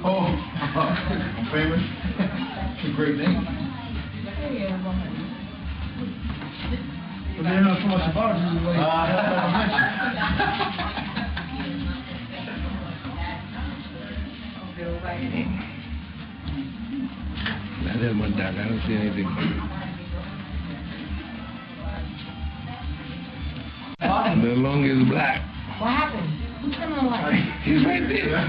Oh, I'm famous. It's a great name. But they don't know so much about you. I didn't want that. I don't see anything. The longest black. What happened? Who's coming alive? He's right there. Look at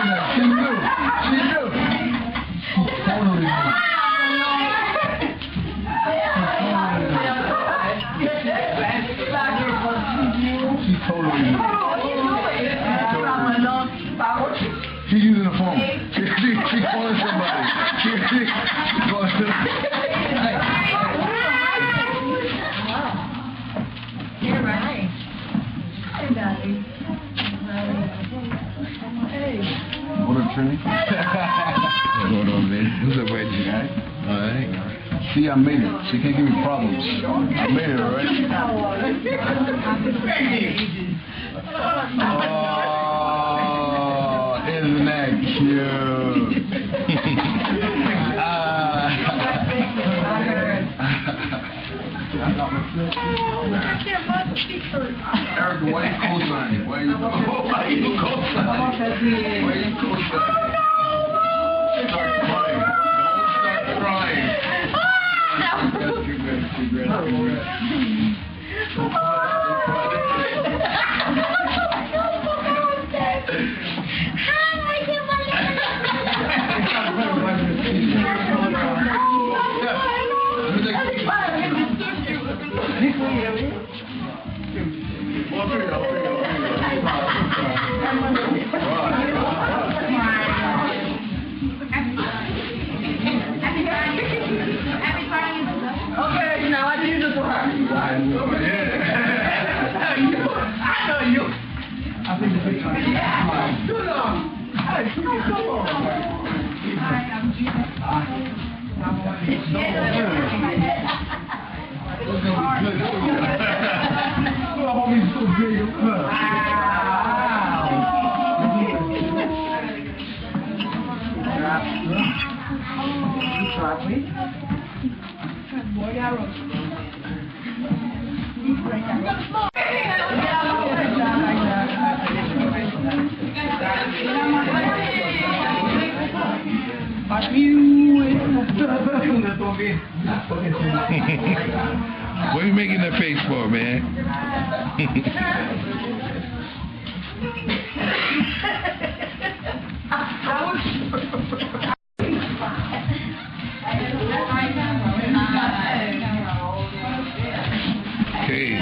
that. She knew. She knew. Totally knew. She totally knew. She's using the phone. She's calling somebody. She's calling somebody. You're right. Hey, Daddy. Hey. What up, Trini? What's going on, man? What's up, Reggie? All right. See, I made it. She can't give me problems. I made it, all right? Oh, isn't that cute? Erica, why you co-signing? Why you co-signing? Why you co-signing? Start crying. Don't start crying. Okay, now I do this one. I know you. I think the big one. Too long. Hey, come on. What are you making that face for, man? Okay.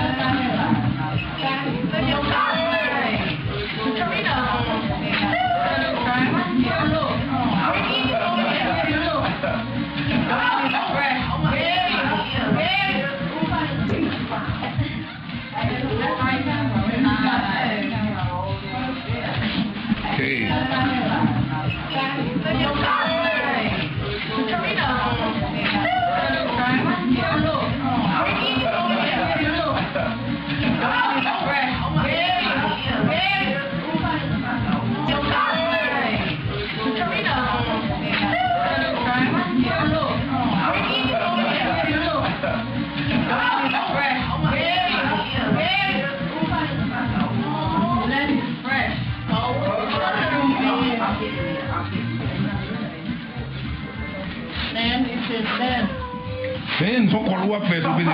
Sen so ko luwa pe so bi sen.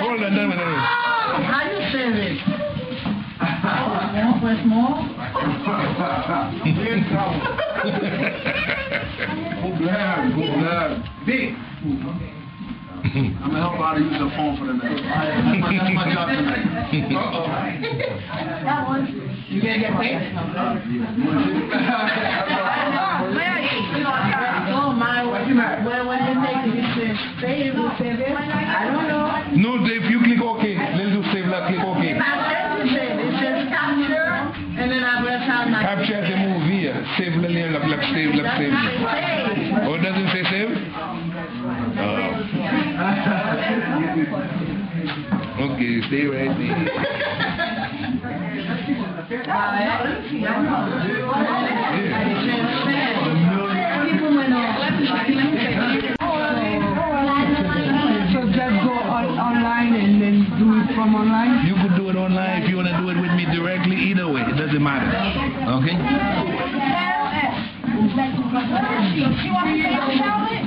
Hold on, no. How you say this? More? Big. I'm gonna help her how to use the phone for the night. That's my job tonight. That one. You gonna get paid? Oh my! When they make it, Save it. I don't know. No, if you click OK, let's do save, like click OK. It says capture, and then I will tell my Capture the movie, yeah. Save, like save. Oh, it doesn't say save? Okay, stay right So just go online and then do it from online? You could do it online if you want to do it with me directly. Either way, it doesn't matter. Okay? You want me to tell it?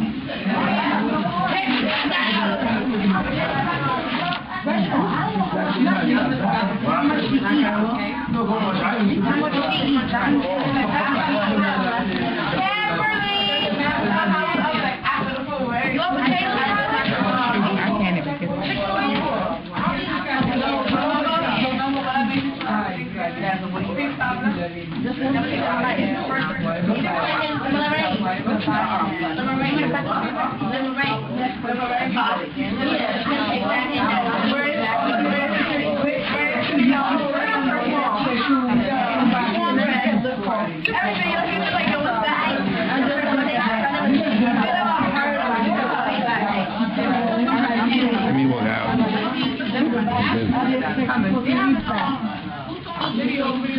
Let me walk out.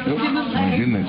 Oh, my goodness.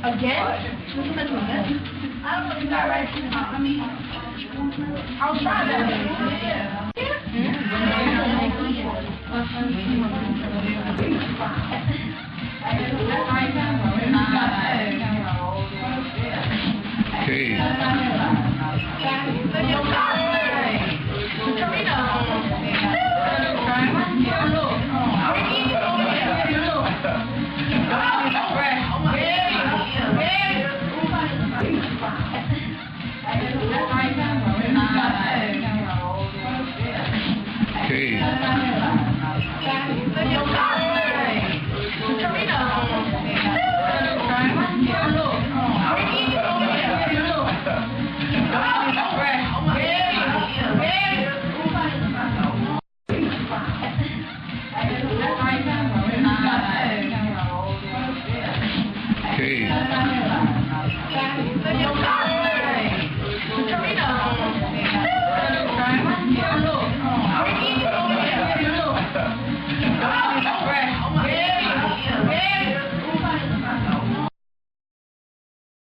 Again? I don't know if you got right. I mean, I'll try that. Okay.